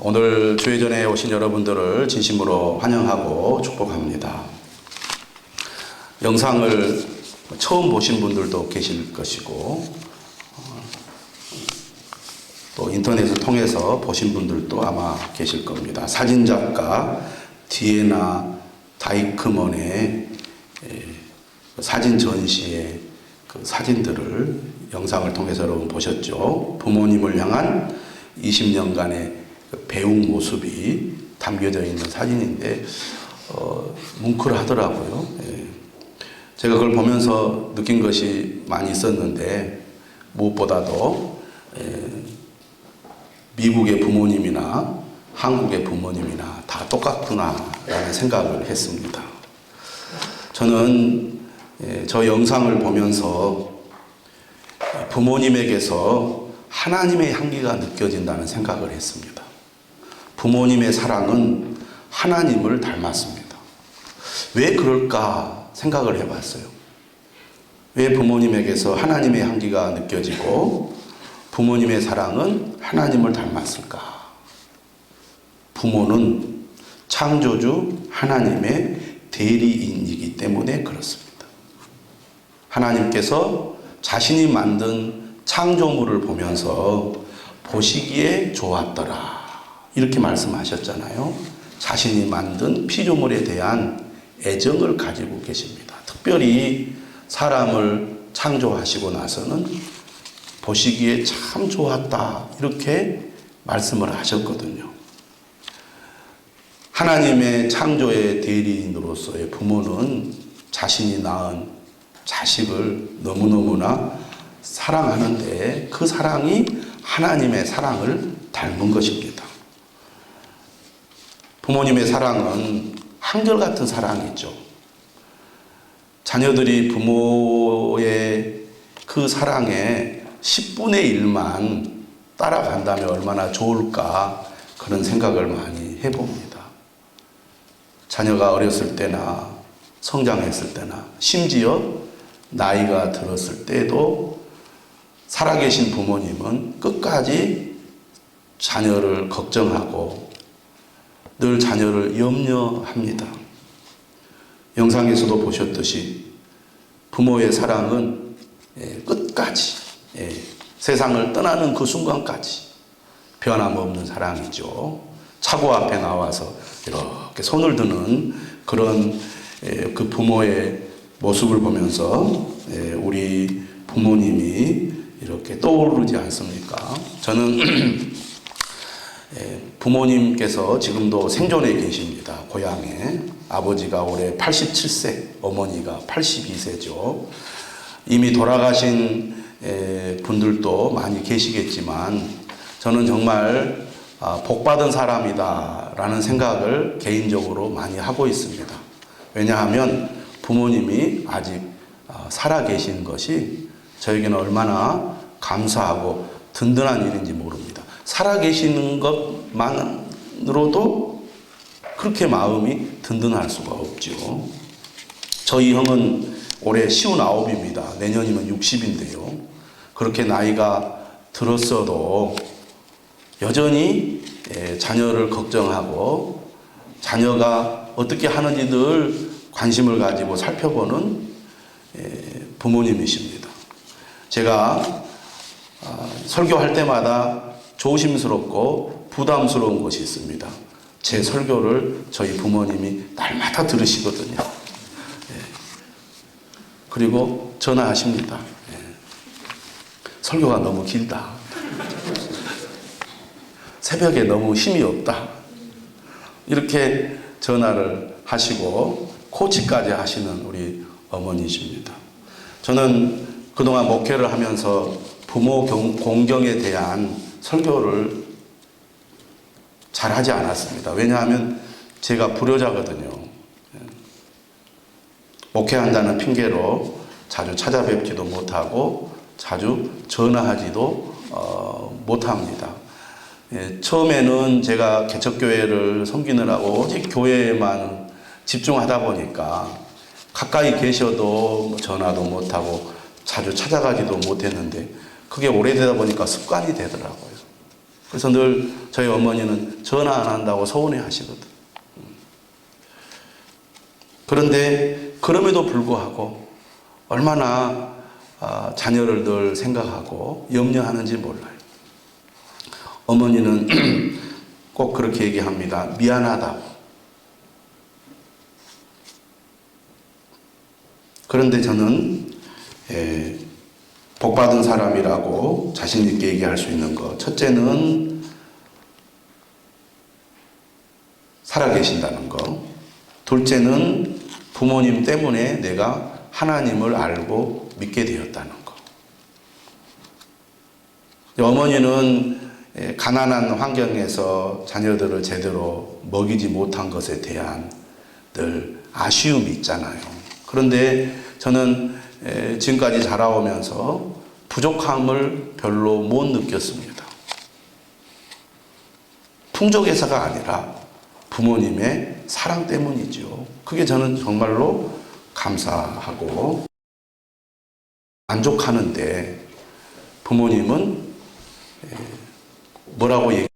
오늘 주회전에 오신 여러분들을 진심으로 환영하고 축복합니다. 영상을 처음 보신 분들도 계실 것이고 또 인터넷을 통해서 보신 분들도 아마 계실 겁니다. 사진작가 디에나 다이크먼의 사진 전시의 그 사진들을 영상을 통해서 여러분 보셨죠? 부모님을 향한 20년간의 그 배웅 모습이 담겨져 있는 사진인데 뭉클하더라고요. 제가 그걸 보면서 느낀 것이 많이 있었는데 무엇보다도 미국의 부모님이나 한국의 부모님이나 다 똑같구나라는 생각을 했습니다. 저는 저 영상을 보면서 부모님에게서 하나님의 향기가 느껴진다는 생각을 했습니다. 부모님의 사랑은 하나님을 닮았습니다. 왜 그럴까 생각을 해봤어요. 왜 부모님에게서 하나님의 향기가 느껴지고 부모님의 사랑은 하나님을 닮았을까? 부모는 창조주 하나님의 대리인이기 때문에 그렇습니다. 하나님께서 자신이 만든 창조물을 보면서 보시기에 좋았더라. 이렇게 말씀하셨잖아요. 자신이 만든 피조물에 대한 애정을 가지고 계십니다. 특별히 사람을 창조하시고 나서는 보시기에 참 좋았다. 이렇게 말씀을 하셨거든요. 하나님의 창조의 대리인으로서의 부모는 자신이 낳은 자식을 너무너무나 사랑하는데 그 사랑이 하나님의 사랑을 닮은 것입니다. 부모님의 사랑은 한결같은 사랑이죠. 자녀들이 부모의 그 사랑에 10분의 1만 따라간다면 얼마나 좋을까 그런 생각을 많이 해봅니다. 자녀가 어렸을 때나 성장했을 때나 심지어 나이가 들었을 때도 살아계신 부모님은 끝까지 자녀를 걱정하고 늘 자녀를 염려합니다. 영상에서도 보셨듯이 부모의 사랑은 끝까지 세상을 떠나는 그 순간까지 변함없는 사랑이죠. 차고 앞에 나와서 이렇게 손을 드는 그런 그 부모의 모습을 보면서 우리 부모님이 이렇게 떠오르지 않습니까? 저는 부모님께서 지금도 생존해 계십니다. 고향에. 아버지가 올해 87세, 어머니가 82세죠. 이미 돌아가신 분들도 많이 계시겠지만 저는 정말 복받은 사람이다라는 생각을 개인적으로 많이 하고 있습니다. 왜냐하면 부모님이 아직 살아계신 것이 저에게는 얼마나 감사하고 든든한 일인지 모릅니다. 살아계시는 것만으로도 그렇게 마음이 든든할 수가 없죠. 저희 형은 올해 59입니다. 내년이면 60인데요. 그렇게 나이가 들었어도 여전히 자녀를 걱정하고 자녀가 어떻게 하는지 늘 관심을 가지고 살펴보는 부모님이십니다. 제가 설교할 때마다 조심스럽고 부담스러운 것이 있습니다. 제 설교를 저희 부모님이 날마다 들으시거든요. 그리고 전화하십니다. 설교가 너무 길다. 새벽에 너무 힘이 없다. 이렇게 전화를 하시고 코치까지 하시는 우리 어머니십니다. 저는 그동안 목회를 하면서 부모 공경에 대한 설교를 잘하지 않았습니다. 왜냐하면 제가 불효자거든요. 목회한다는 핑계로 자주 찾아뵙지도 못하고 자주 전화하지도 못합니다. 처음에는 제가 개척교회를 섬기느라고 오직 교회에만 집중하다 보니까 가까이 계셔도 전화도 못하고 자주 찾아가지도 못했는데 그게 오래되다 보니까 습관이 되더라고요. 그래서 늘 저희 어머니는 전화 안 한다고 서운해 하시거든. 그런데 그럼에도 불구하고 얼마나 자녀를 늘 생각하고 염려하는지 몰라요. 어머니는 꼭 그렇게 얘기합니다. 미안하다고. 그런데 저는 복받은 사람이라고 자신 있게 얘기할 수 있는 것. 첫째는 살아계신다는 것. 둘째는 부모님 때문에 내가 하나님을 알고 믿게 되었다는 것. 어머니는 가난한 환경에서 자녀들을 제대로 먹이지 못한 것에 대한 늘 아쉬움이 있잖아요. 그런데 저는 지금까지 자라오면서 부족함을 별로 못 느꼈습니다. 풍족해서가 아니라 부모님의 사랑 때문이죠. 그게 저는 정말로 감사하고 만족하는데 부모님은 뭐라고 얘기하나?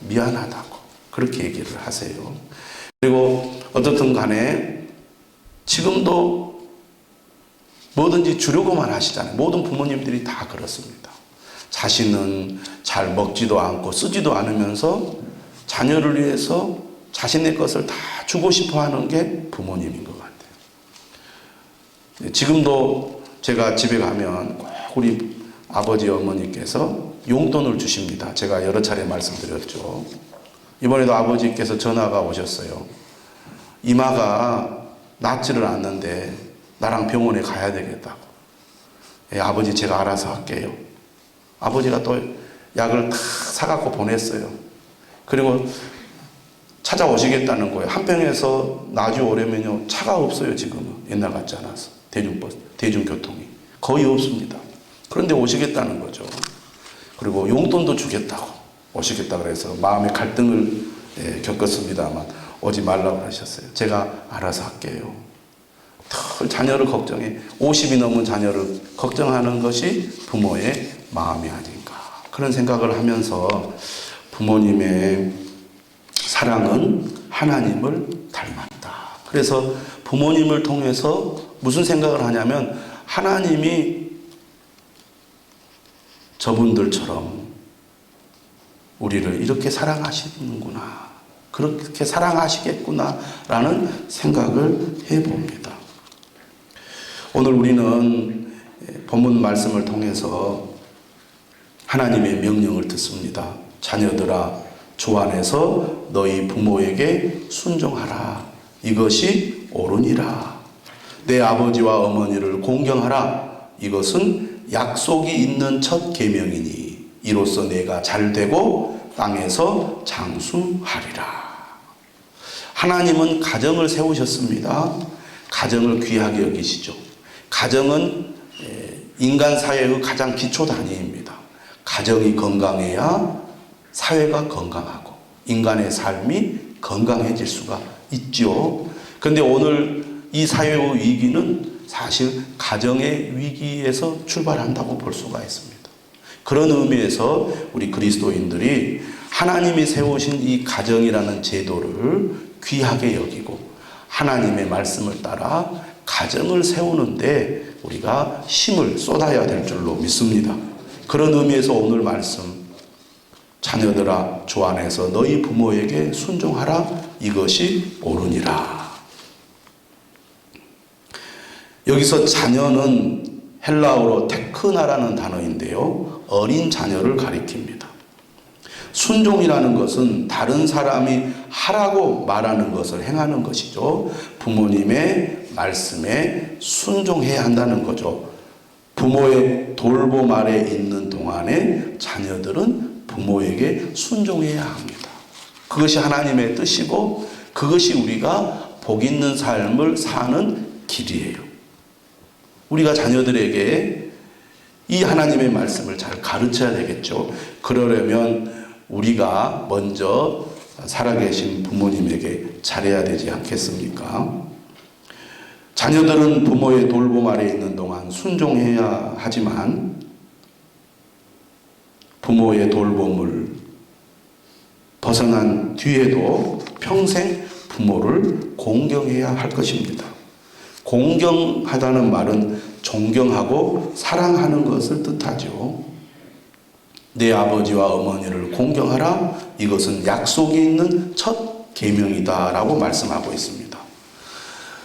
미안하다고 그렇게 얘기를 하세요. 그리고 어떻든 간에 지금도 뭐든지 주려고만 하시잖아요. 모든 부모님들이 다 그렇습니다. 자신은 잘 먹지도 않고 쓰지도 않으면서 자녀를 위해서 자신의 것을 다 주고 싶어 하는 게 부모님인 것 같아요. 지금도 제가 집에 가면 꼭 우리 아버지 어머니께서 용돈을 주십니다. 제가 여러 차례 말씀드렸죠. 이번에도 아버지께서 전화가 오셨어요. 이마가 낫지를 않는데 나랑 병원에 가야 되겠다고. 아버지 제가 알아서 할게요. 아버지가 또 약을 다 사갖고 보냈어요. 그리고 찾아오시겠다는 거예요. 한평에서 나주 오려면요 차가 없어요. 지금은 옛날 같지 않아서 대중교통이 거의 없습니다. 그런데 오시겠다는 거죠. 그리고 용돈도 주겠다고 오시겠다 그래서 마음의 갈등을 겪었습니다만 오지 말라고 하셨어요. 제가 알아서 할게요. 늘 자녀를 걱정해 50이 넘은 자녀를 걱정하는 것이 부모의 마음이 아닌가 그런 생각을 하면서 부모님의 사랑은 하나님을 닮았다. 그래서 부모님을 통해서 무슨 생각을 하냐면 하나님이 저분들처럼 우리를 이렇게 사랑하시는구나. 그렇게 사랑하시겠구나. 라는 생각을 해봅니다. 오늘 우리는 본문 말씀을 통해서 하나님의 명령을 듣습니다. 자녀들아, 주 안에서 너희 부모에게 순종하라. 이것이 옳으니라. 내 아버지와 어머니를 공경하라. 이것은 약속이 있는 첫 계명이니 이로써 내가 잘되고 땅에서 장수하리라. 하나님은 가정을 세우셨습니다. 가정을 귀하게 여기시죠. 가정은 인간 사회의 가장 기초 단위입니다. 가정이 건강해야 사회가 건강하고 인간의 삶이 건강해질 수가 있죠. 그런데 오늘 이 사회의 위기는 사실 가정의 위기에서 출발한다고 볼 수가 있습니다. 그런 의미에서 우리 그리스도인들이 하나님이 세우신 이 가정이라는 제도를 귀하게 여기고 하나님의 말씀을 따라 가정을 세우는데 우리가 힘을 쏟아야 될 줄로 믿습니다. 그런 의미에서 오늘 말씀 자녀들아 주 안에서 너희 부모에게 순종하라. 이것이 옳으니라. 여기서 자녀는 헬라어로 테크나라는 단어인데요. 어린 자녀를 가리킵니다. 순종이라는 것은 다른 사람이 하라고 말하는 것을 행하는 것이죠. 부모님의 말씀에 순종해야 한다는 거죠. 부모의 돌봄 아래 있는 동안에 자녀들은 부모에게 순종해야 합니다. 그것이 하나님의 뜻이고 그것이 우리가 복 있는 삶을 사는 길이에요. 우리가 자녀들에게 이 하나님의 말씀을 잘 가르쳐야 되겠죠. 그러려면 우리가 먼저 살아계신 부모님에게 잘해야 되지 않겠습니까? 자녀들은 부모의 돌봄 아래 있는 동안 순종해야 하지만 부모의 돌봄을 벗어난 뒤에도 평생 부모를 공경해야 할 것입니다. 공경하다는 말은 존경하고 사랑하는 것을 뜻하죠. 내 아버지와 어머니를 공경하라. 이것은 약속이 있는 첫 계명이다라고 말씀하고 있습니다.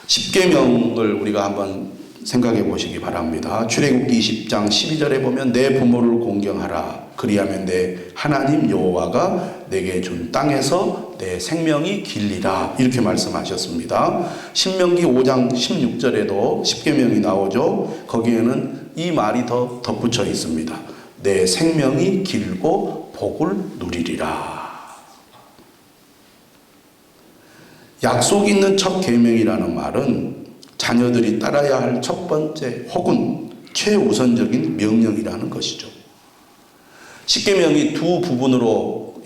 10계명을 우리가 한번 생각해 보시기 바랍니다. 출애굽기 20장 12절에 보면 내 부모를 공경하라. 그리하면 내 하나님 여호와가 내게 준 땅에서 내 생명이 길리라. 이렇게 말씀하셨습니다. 신명기 5장 16절에도 10계명이 나오죠. 거기에는 이 말이 더 덧붙여 있습니다. 내 생명이 길고 복을 누리리라. 약속 있는 첫 계명이라는 말은 자녀들이 따라야 할 첫 번째 혹은 최우선적인 명령이라는 것이죠. 10계명이 두 부분으로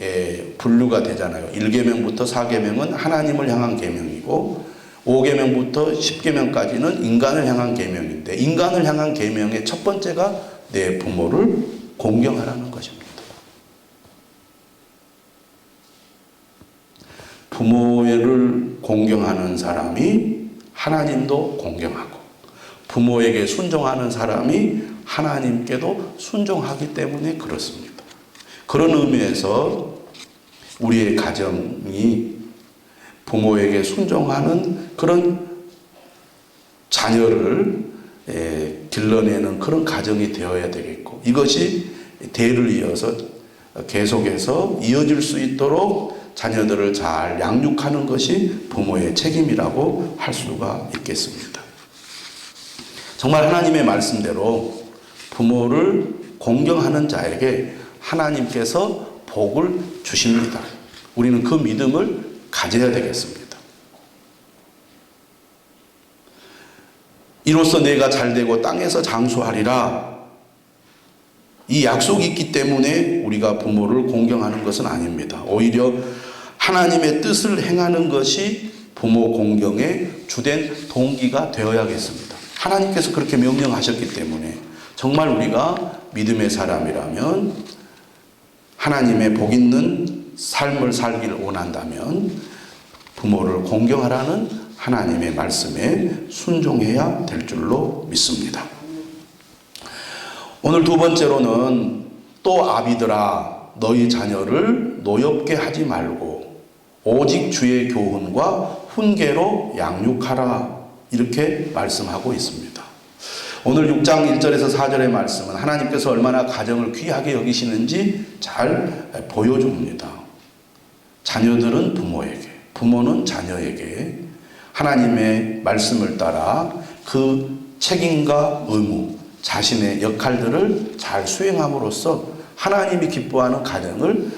분류가 되잖아요. 1계명부터 4계명은 하나님을 향한 계명이고 5계명부터 10계명까지는 인간을 향한 계명인데 인간을 향한 계명의 첫 번째가 내 부모를 공경하라는 것입니다. 부모를 공경하는 사람이 하나님도 공경하고 부모에게 순종하는 사람이 하나님께도 순종하기 때문에 그렇습니다. 그런 의미에서 우리의 가정이 부모에게 순종하는 그런 자녀를 길러내는 그런 가정이 되어야 되겠고 이것이 대를 이어서 계속해서 이어질 수 있도록 자녀들을 잘 양육하는 것이 부모의 책임이라고 할 수가 있겠습니다. 정말 하나님의 말씀대로 부모를 공경하는 자에게 하나님께서 복을 주십니다. 우리는 그 믿음을 가져야 되겠습니다. 이로써 내가 잘되고 땅에서 장수하리라. 이 약속이 있기 때문에 우리가 부모를 공경하는 것은 아닙니다. 오히려 하나님의 뜻을 행하는 것이 부모 공경의 주된 동기가 되어야겠습니다. 하나님께서 그렇게 명령하셨기 때문에 정말 우리가 믿음의 사람이라면 하나님의 복 있는 삶을 살기를 원한다면 부모를 공경하라는 하나님의 말씀에 순종해야 될 줄로 믿습니다. 오늘 두 번째로는 또 아비들아 너희 자녀를 노엽게 하지 말고 오직 주의 교훈과 훈계로 양육하라 이렇게 말씀하고 있습니다. 오늘 6장 1절에서 4절의 말씀은 하나님께서 얼마나 가정을 귀하게 여기시는지 잘 보여줍니다. 자녀들은 부모에게, 부모는 자녀에게 하나님의 말씀을 따라 그 책임과 의무, 자신의 역할들을 잘 수행함으로써 하나님이 기뻐하는 가정을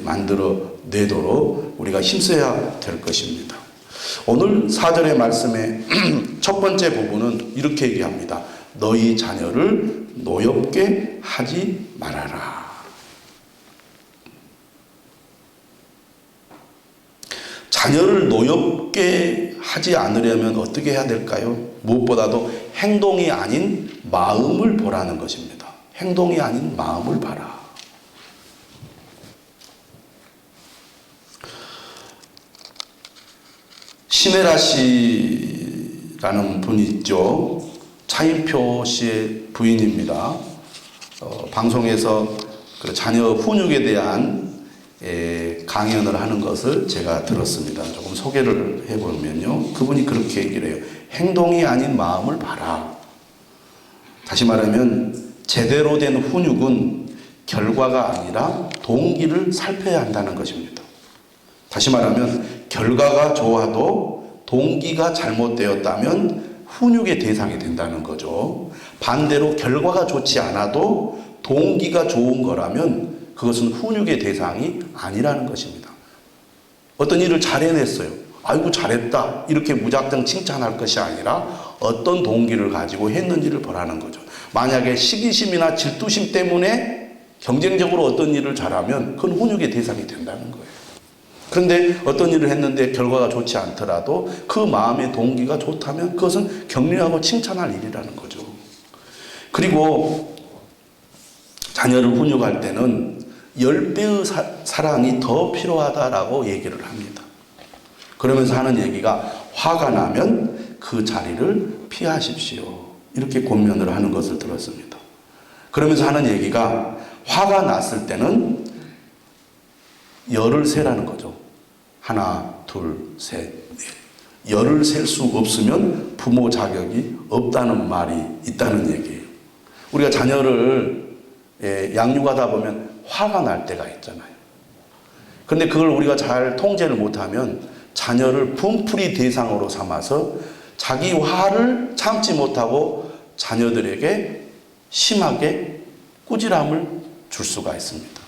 만들어 내도록 우리가 힘써야 될 것입니다. 오늘 4절의 말씀의 첫 번째 부분은 이렇게 얘기합니다. 너희 자녀를 노엽게 하지 말아라. 자녀를 노엽게 하지 않으려면 어떻게 해야 될까요? 무엇보다도 행동이 아닌 마음을 보라는 것입니다. 행동이 아닌 마음을 봐라. 신혜라 씨라는 분이 있죠. 차인표 씨의 부인입니다. 방송에서 그 자녀 훈육에 대한 강연을 하는 것을 제가 들었습니다. 조금 소개를 해보면요. 그분이 그렇게 얘기를 해요. 행동이 아닌 마음을 봐라. 다시 말하면 제대로 된 훈육은 결과가 아니라 동기를 살펴야 한다는 것입니다. 다시 말하면 결과가 좋아도 동기가 잘못되었다면 훈육의 대상이 된다는 거죠. 반대로 결과가 좋지 않아도 동기가 좋은 거라면 그것은 훈육의 대상이 아니라는 것입니다. 어떤 일을 잘 해냈어요. 아이고 잘했다 이렇게 무작정 칭찬할 것이 아니라 어떤 동기를 가지고 했는지를 보라는 거죠. 만약에 시기심이나 질투심 때문에 경쟁적으로 어떤 일을 잘하면 그건 훈육의 대상이 된다는 거예요. 그런데 어떤 일을 했는데 결과가 좋지 않더라도 그 마음의 동기가 좋다면 그것은 격려하고 칭찬할 일이라는 거죠. 그리고 자녀를 훈육할 때는 10배의 사랑이 더 필요하다라고 얘기를 합니다. 그러면서 하는 얘기가 화가 나면 그 자리를 피하십시오. 이렇게 권면을 하는 것을 들었습니다. 그러면서 하는 얘기가 화가 났을 때는 열을 세라는 거죠. 하나, 둘, 셋, 넷. 열을 셀 수 없으면 부모 자격이 없다는 말이 있다는 얘기예요. 우리가 자녀를 양육하다 보면 화가 날 때가 있잖아요. 그런데 그걸 우리가 잘 통제를 못하면 자녀를 분풀이 대상으로 삼아서 자기 화를 참지 못하고 자녀들에게 심하게 꾸지람을 줄 수가 있습니다.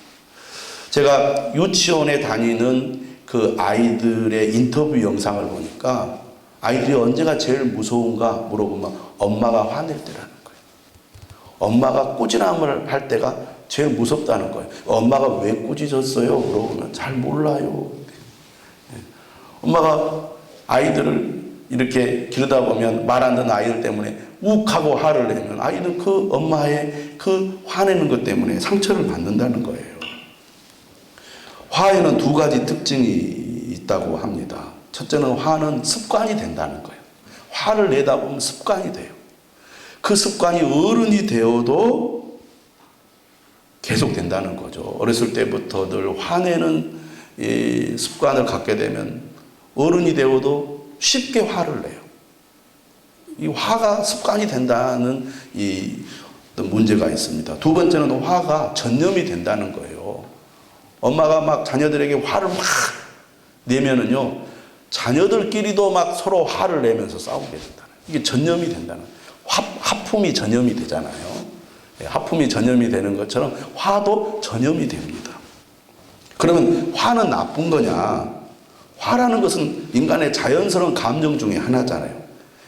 제가 유치원에 다니는 그 아이들의 인터뷰 영상을 보니까 아이들이 언제가 제일 무서운가 물어보면 엄마가 화낼 때라는 거예요. 엄마가 꾸지람을 할 때가 제일 무섭다는 거예요. 엄마가 왜 꾸짖었어요? 물어보면 잘 몰라요. 엄마가 아이들을 이렇게 기르다 보면 말 안 듣는 아이들 때문에 욱하고 화를 내면 아이는 그 엄마의 그 화내는 것 때문에 상처를 받는다는 거예요. 화에는 두 가지 특징이 있다고 합니다. 첫째는 화는 습관이 된다는 거예요. 화를 내다 보면 습관이 돼요. 그 습관이 어른이 되어도 계속 된다는 거죠. 어렸을 때부터 늘 화내는 이 습관을 갖게 되면 어른이 되어도 쉽게 화를 내요. 이 화가 습관이 된다는 이 어떤 문제가 있습니다. 두 번째는 화가 전염이 된다는 거예요. 엄마가 막 자녀들에게 화를 막 내면은요, 자녀들끼리도 막 서로 화를 내면서 싸우게 된다는. 이게 전염이 된다는. 하품이 전염이 되잖아요. 하품이 전염이 되는 것처럼 화도 전염이 됩니다. 그러면 화는 나쁜 거냐? 화라는 것은 인간의 자연스러운 감정 중에 하나잖아요.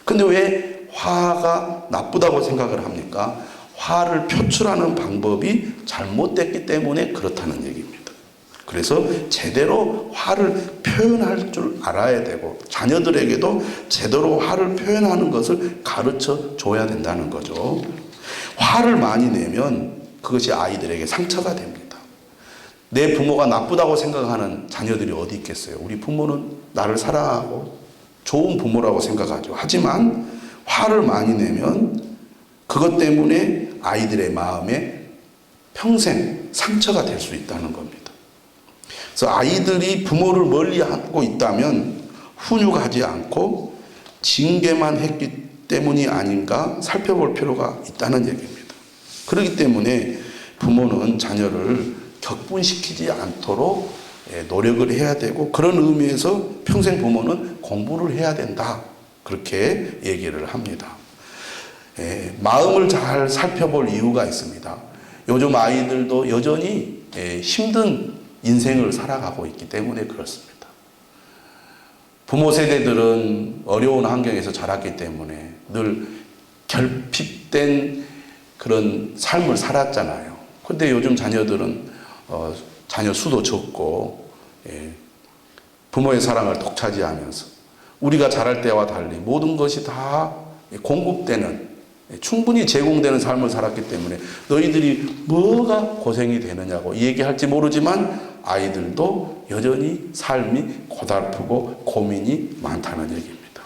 근데 왜 화가 나쁘다고 생각을 합니까? 화를 표출하는 방법이 잘못됐기 때문에 그렇다는 얘기입니다. 그래서 제대로 화를 표현할 줄 알아야 되고 자녀들에게도 제대로 화를 표현하는 것을 가르쳐 줘야 된다는 거죠. 화를 많이 내면 그것이 아이들에게 상처가 됩니다. 내 부모가 나쁘다고 생각하는 자녀들이 어디 있겠어요? 우리 부모는 나를 사랑하고 좋은 부모라고 생각하죠. 하지만 화를 많이 내면 그것 때문에 아이들의 마음에 평생 상처가 될 수 있다는 겁니다. 그래서 아이들이 부모를 멀리하고 있다면 훈육하지 않고 징계만 했기 때문이 아닌가 살펴볼 필요가 있다는 얘기입니다. 그렇기 때문에 부모는 자녀를 격분시키지 않도록 노력을 해야 되고 그런 의미에서 평생 부모는 공부를 해야 된다. 그렇게 얘기를 합니다. 마음을 잘 살펴볼 이유가 있습니다. 요즘 아이들도 여전히 힘든 인생을 살아가고 있기 때문에 그렇습니다. 부모 세대들은 어려운 환경에서 자랐기 때문에 늘 결핍된 그런 삶을 살았잖아요. 그런데 요즘 자녀들은 자녀 수도 적고 부모의 사랑을 독차지하면서 우리가 자랄 때와 달리 모든 것이 다 공급되는 충분히 제공되는 삶을 살았기 때문에 너희들이 뭐가 고생이 되느냐고 얘기할지 모르지만 아이들도 여전히 삶이 고달프고 고민이 많다는 얘기입니다.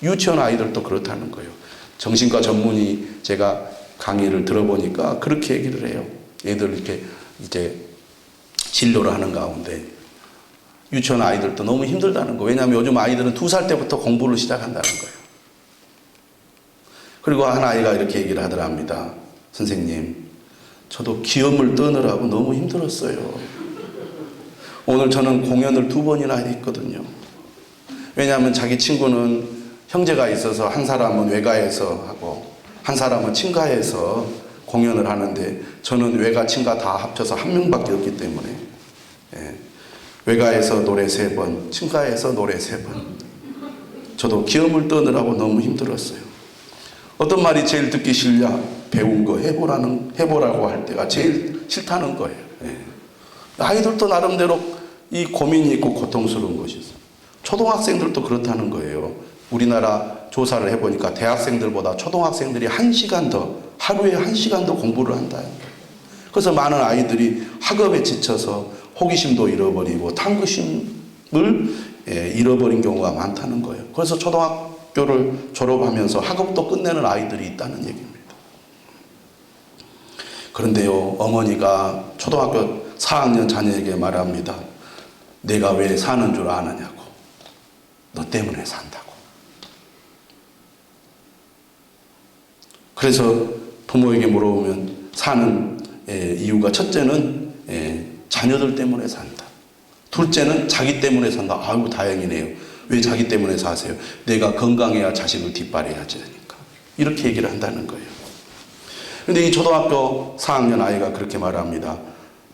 유치원 아이들도 그렇다는 거예요. 정신과 전문의 제가 강의를 들어보니까 그렇게 얘기를 해요. 애들 이렇게 이제 진료를 하는 가운데 유치원 아이들도 너무 힘들다는 거예요. 왜냐하면 요즘 아이들은 2살 때부터 공부를 시작한다는 거예요. 그리고 한 아이가 이렇게 얘기를 하더랍니다. 선생님, 저도 기염을 떠느라고 너무 힘들었어요. 오늘 저는 공연을 2번이나 했거든요. 왜냐하면 자기 친구는 형제가 있어서 한 사람은 외가에서 하고 한 사람은 친가에서 공연을 하는데 저는 외가 친가 다 합쳐서 한 명밖에 없기 때문에 외가에서 노래 3번, 친가에서 노래 3번. 저도 기염을 떠느라고 너무 힘들었어요. 어떤 말이 제일 듣기 싫냐? 배운 거 해보라고 할 때가 제일 싫다는 거예요. 아이들도 나름대로 이 고민이 있고 고통스러운 것이 있어요. 초등학생들도 그렇다는 거예요. 우리나라 조사를 해보니까 대학생들보다 초등학생들이 1시간 더, 하루에 1시간 더 공부를 한다는 거예요. 그래서 많은 아이들이 학업에 지쳐서 호기심도 잃어버리고 탐구심을 잃어버린 경우가 많다는 거예요. 그래서 초등학교를 졸업하면서 학업도 끝내는 아이들이 있다는 얘기입니다. 그런데요, 어머니가 초등학교 4학년 자녀에게 말합니다. 내가 왜 사는 줄 아느냐고. 너 때문에 산다고. 그래서 부모에게 물어보면 사는 이유가 첫째는 자녀들 때문에 산다. 둘째는 자기 때문에 산다. 아유, 다행이네요. 왜 자기 때문에 사세요? 내가 건강해야 자식을 뒷바라야지 되니까. 이렇게 얘기를 한다는 거예요. 근데 이 초등학교 4학년 아이가 그렇게 말합니다.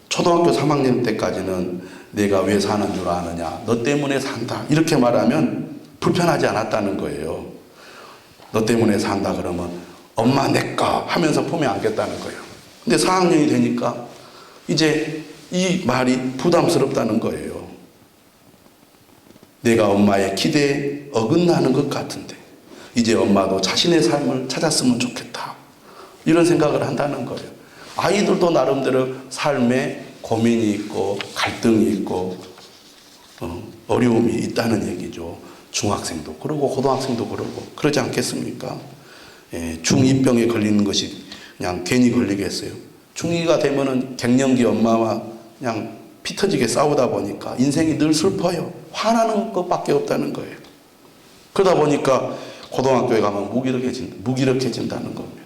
초등학교 3학년 때까지는 내가 왜 사는 줄 아느냐. 너 때문에 산다. 이렇게 말하면 불편하지 않았다는 거예요. 너 때문에 산다 그러면 엄마 내꺼 하면서 품에 안겠다는 거예요. 근데 4학년이 되니까 이제 이 말이 부담스럽다는 거예요. 내가 엄마의 기대에 어긋나는 것 같은데 이제 엄마도 자신의 삶을 찾았으면 좋겠다. 이런 생각을 한다는 거예요. 아이들도 나름대로 삶에 고민이 있고 갈등이 있고 어려움이 있다는 얘기죠. 중학생도 그러고 고등학생도 그러고 그러지 않겠습니까? 중2병에 걸리는 것이 그냥 괜히 걸리겠어요. 중2가 되면은 갱년기 엄마와 그냥 피 터지게 싸우다 보니까 인생이 늘 슬퍼요. 화나는 것밖에 없다는 거예요. 그러다 보니까 고등학교에 가면 무기력해진다는 겁니다.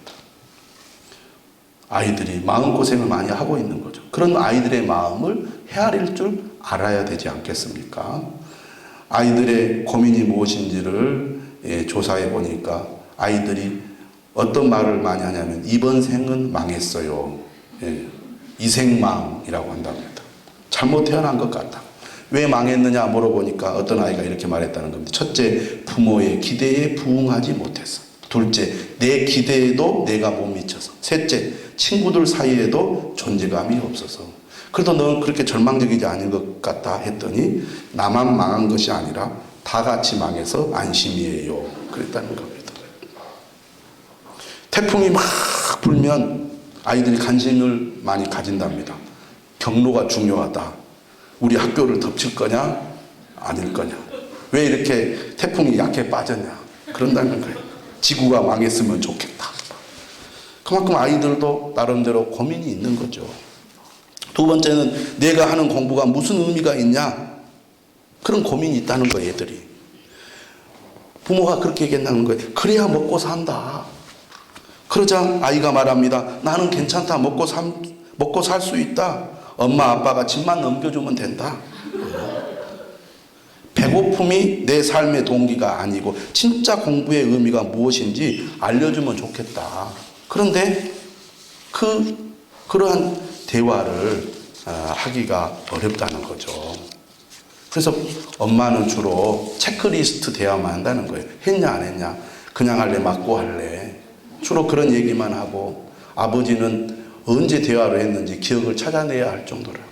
아이들이 마음고생을 많이 하고 있는 거죠. 그런 아이들의 마음을 헤아릴 줄 알아야 되지 않겠습니까? 아이들의 고민이 무엇인지를 조사해 보니까 아이들이 어떤 말을 많이 하냐면 이번 생은 망했어요. 이생망이라고 한답니다. 잘못 태어난 것 같다. 왜 망했느냐 물어보니까 어떤 아이가 이렇게 말했다는 겁니다. 첫째, 부모의 기대에 부응하지 못해서. 둘째, 내 기대에도 내가 못 미쳐서. 셋째, 친구들 사이에도 존재감이 없어서. 그래도 넌 그렇게 절망적이지 않은 것 같다 했더니 나만 망한 것이 아니라 다 같이 망해서 안심이에요. 그랬다는 겁니다. 태풍이 막 불면 아이들이 관심을 많이 가진답니다. 경로가 중요하다. 우리 학교를 덮칠 거냐 아닐 거냐. 왜 이렇게 태풍이 약해 빠졌냐. 그런다는 거예요. 지구가 망했으면 좋겠다. 그만큼 아이들도 나름대로 고민이 있는 거죠. 두 번째는 내가 하는 공부가 무슨 의미가 있냐. 그런 고민이 있다는 거예요. 애들이. 부모가 그렇게 얘기한다는 거예요. 그래야 먹고 산다. 그러자 아이가 말합니다. 나는 괜찮다. 먹고 살 수 있다. 엄마 아빠가 집만 넘겨주면 된다. 배고픔이 내 삶의 동기가 아니고 진짜 공부의 의미가 무엇인지 알려주면 좋겠다. 그런데 그러한 대화를 하기가 어렵다는 거죠. 그래서 엄마는 주로 체크리스트 대화만 한다는 거예요. 했냐 안 했냐. 그냥 할래 맞고 할래. 주로 그런 얘기만 하고 아버지는 언제 대화를 했는지 기억을 찾아내야 할 정도라고.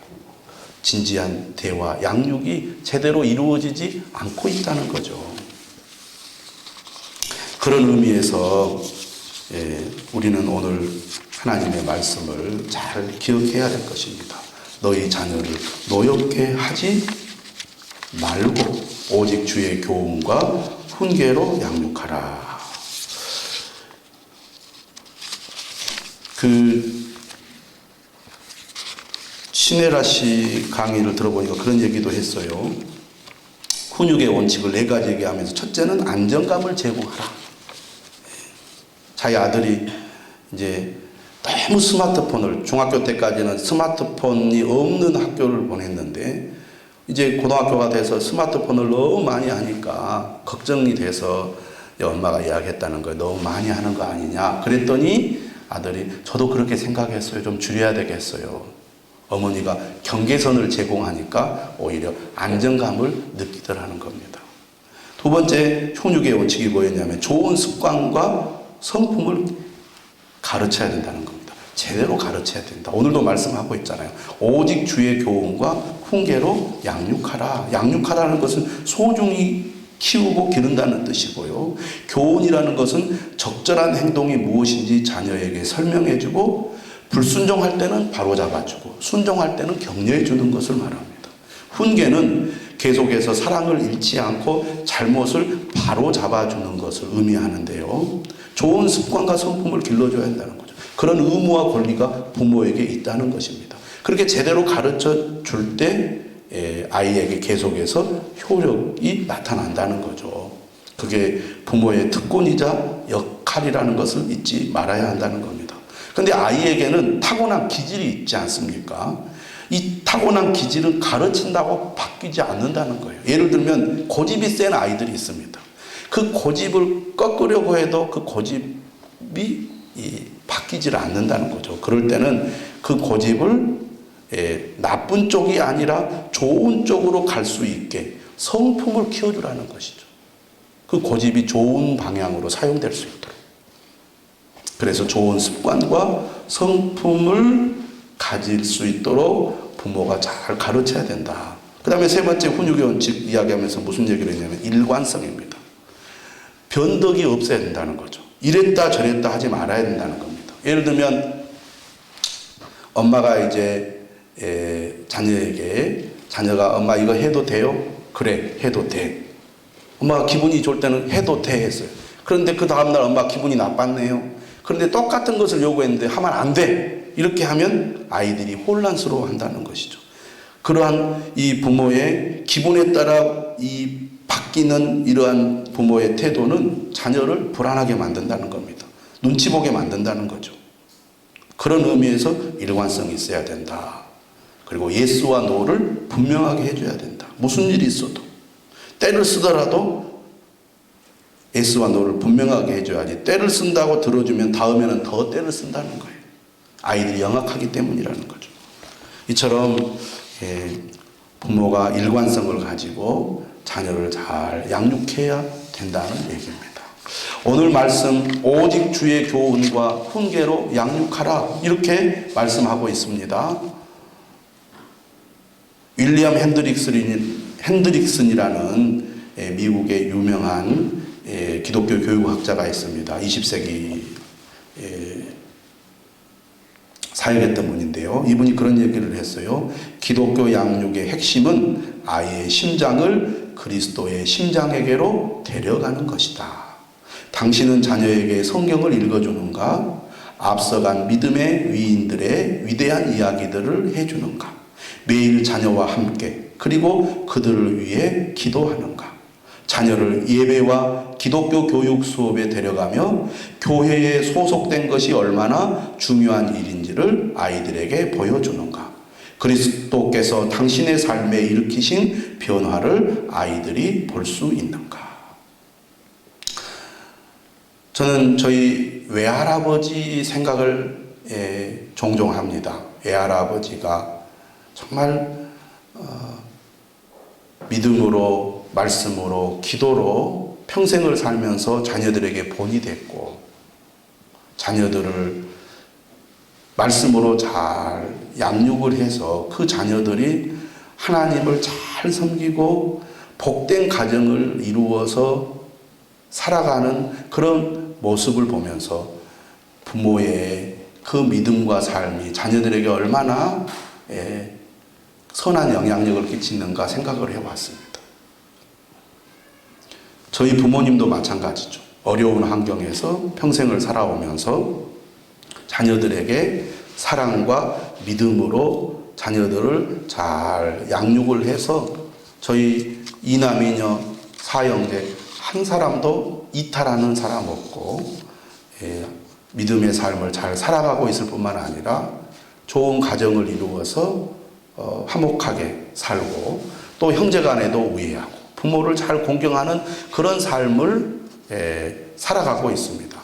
진지한 대화, 양육이 제대로 이루어지지 않고 있다는 거죠. 그런 의미에서 우리는 오늘 하나님의 말씀을 잘 기억해야 될 것입니다. 너희 자녀를 노엽게 하지 말고 오직 주의 교훈과 훈계로 양육하라. 신혜라 씨 강의를 들어보니까 그런 얘기도 했어요. 훈육의 원칙을 4가지 얘기하면서 첫째는 안정감을 제공하라. 자기 아들이 이제 너무 스마트폰을 중학교 때까지는 스마트폰이 없는 학교를 보냈는데 이제 고등학교가 돼서 스마트폰을 너무 많이 하니까 걱정이 돼서 엄마가 이야기했다는 거예요. 너무 많이 하는 거 아니냐. 그랬더니 아들이 저도 그렇게 생각했어요. 좀 줄여야 되겠어요. 어머니가 경계선을 제공하니까 오히려 안정감을 느끼더라는 겁니다. 두 번째 훈육의 원칙이 뭐였냐면 좋은 습관과 성품을 가르쳐야 된다는 겁니다. 제대로 가르쳐야 된다. 오늘도 말씀하고 있잖아요. 오직 주의 교훈과 훈계로 양육하라. 양육하라는 것은 소중히 키우고 기른다는 뜻이고요. 교훈이라는 것은 적절한 행동이 무엇인지 자녀에게 설명해주고 불순종할 때는 바로 잡아주고 순종할 때는 격려해 주는 것을 말합니다. 훈계는 계속해서 사랑을 잃지 않고 잘못을 바로 잡아주는 것을 의미하는데요. 좋은 습관과 성품을 길러줘야 한다는 거죠. 그런 의무와 권리가 부모에게 있다는 것입니다. 그렇게 제대로 가르쳐 줄 때 아이에게 계속해서 효력이 나타난다는 거죠. 그게 부모의 특권이자 역할이라는 것을 잊지 말아야 한다는 겁니다. 그런데 아이에게는 타고난 기질이 있지 않습니까? 이 타고난 기질은 가르친다고 바뀌지 않는다는 거예요. 예를 들면 고집이 센 아이들이 있습니다. 그 고집을 꺾으려고 해도 그 고집이 바뀌질 않는다는 거죠. 그럴 때는 그 고집을 나쁜 쪽이 아니라 좋은 쪽으로 갈 수 있게 성품을 키워주라는 것이죠. 그 고집이 좋은 방향으로 사용될 수 있도록. 그래서 좋은 습관과 성품을 가질 수 있도록 부모가 잘 가르쳐야 된다. 그 다음에 세 번째 훈육의 원칙 이야기하면서 무슨 얘기를 했냐면 일관성입니다. 변덕이 없어야 된다는 거죠. 이랬다 저랬다 하지 말아야 된다는 겁니다. 예를 들면 엄마가 이제 자녀에게 자녀가 엄마 이거 해도 돼요? 그래 해도 돼. 엄마가 기분이 좋을 때는 해도 돼 했어요. 그런데 그 다음날 엄마 기분이 나빴네요. 그런데 똑같은 것을 요구했는데 하면 안 돼. 이렇게 하면 아이들이 혼란스러워 한다는 것이죠. 그러한 이 부모의 기분에 따라 이 바뀌는 이러한 부모의 태도는 자녀를 불안하게 만든다는 겁니다. 눈치 보게 만든다는 거죠. 그런 의미에서 일관성이 있어야 된다. 그리고 예스와 노를 분명하게 해줘야 된다. 무슨 일이 있어도 때를 쓰더라도 예스와 노를 분명하게 해줘야지. 때를 쓴다고 들어주면 다음에는 더 때를 쓴다는 거예요. 아이들이 영악하기 때문이라는 거죠. 이처럼 부모가 일관성을 가지고 자녀를 잘 양육해야 된다는 얘기입니다. 오늘 말씀 오직 주의 교훈과 훈계로 양육하라 이렇게 말씀하고 있습니다. 윌리엄 핸드릭슨이라는 미국의 유명한 기독교 교육학자가 있습니다. 20세기 사역했던 분인데요. 이분이 그런 얘기를 했어요. 기독교 양육의 핵심은 아이의 심장을 그리스도의 심장에게로 데려가는 것이다. 당신은 자녀에게 성경을 읽어주는가? 앞서간 믿음의 위인들의 위대한 이야기들을 해주는가? 매일 자녀와 함께 그리고 그들을 위해 기도하는가? 자녀를 예배와 기독교 교육 수업에 데려가며 교회에 소속된 것이 얼마나 중요한 일인지를 아이들에게 보여주는가? 그리스도께서 당신의 삶에 일으키신 변화를 아이들이 볼 수 있는가? 저는 저희 외할아버지 생각을 종종 합니다. 외할아버지가 정말 믿음으로 말씀으로 기도로 평생을 살면서 자녀들에게 본이 됐고 자녀들을 말씀으로 잘 양육을 해서 그 자녀들이 하나님을 잘 섬기고 복된 가정을 이루어서 살아가는 그런 모습을 보면서 부모의 그 믿음과 삶이 자녀들에게 얼마나 선한 영향력을 끼치는가 생각을 해왔습니다. 저희 부모님도 마찬가지죠. 어려운 환경에서 평생을 살아오면서 자녀들에게 사랑과 믿음으로 자녀들을 잘 양육을 해서 저희 이남이녀 사형제 한 사람도 이탈하는 사람 없고 믿음의 삶을 잘 살아가고 있을 뿐만 아니라 좋은 가정을 이루어서 화목하게 살고 또 형제간에도 우애하고 부모를 잘 공경하는 그런 삶을 살아가고 있습니다.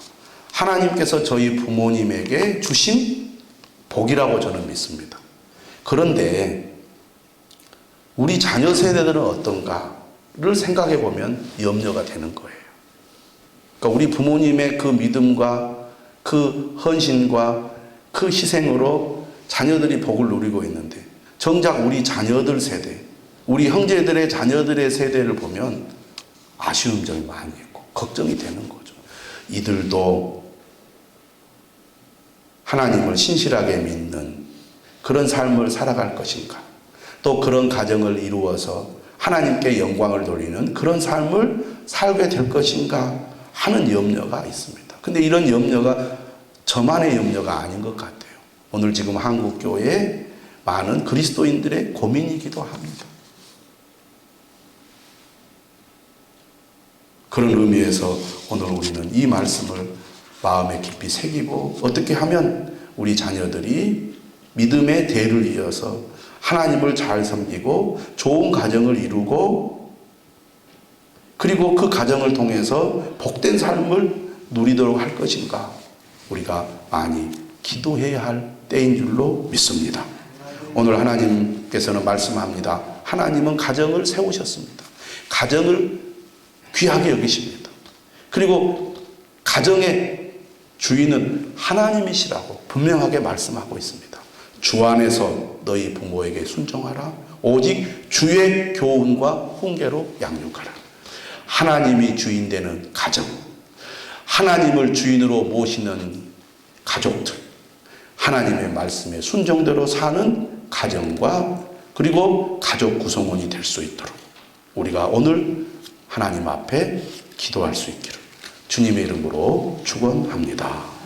하나님께서 저희 부모님에게 주신 복이라고 저는 믿습니다. 그런데 우리 자녀 세대들은 어떤가를 생각해 보면 염려가 되는 거예요. 그러니까 우리 부모님의 그 믿음과 그 헌신과 그 희생으로 자녀들이 복을 누리고 있는데 정작 우리 자녀들 세대, 우리 형제들의 자녀들의 세대를 보면 아쉬운 점이 많이 있고 걱정이 되는 거죠. 이들도 하나님을 신실하게 믿는 그런 삶을 살아갈 것인가? 또 그런 가정을 이루어서 하나님께 영광을 돌리는 그런 삶을 살게 될 것인가 하는 염려가 있습니다. 근데 이런 염려가 저만의 염려가 아닌 것 같아요. 오늘 지금 한국교회에 많은 그리스도인들의 고민이기도 합니다. 그런 의미에서 오늘 우리는 이 말씀을 마음에 깊이 새기고 어떻게 하면 우리 자녀들이 믿음의 대를 이어서 하나님을 잘 섬기고 좋은 가정을 이루고 그리고 그 가정을 통해서 복된 삶을 누리도록 할 것인가 우리가 많이 기도해야 할 때인 줄로 믿습니다. 오늘 하나님께서는 말씀합니다. 하나님은 가정을 세우셨습니다. 가정을 귀하게 여기십니다. 그리고 가정의 주인은 하나님이시라고 분명하게 말씀하고 있습니다. 주 안에서 너희 부모에게 순종하라. 오직 주의 교훈과 훈계로 양육하라. 하나님이 주인 되는 가정, 하나님을 주인으로 모시는 가족들, 하나님의 말씀에 순종대로 사는 가정과 그리고 가족 구성원이 될 수 있도록 우리가 오늘 하나님 앞에 기도할 수 있기를 주님의 이름으로 축원합니다.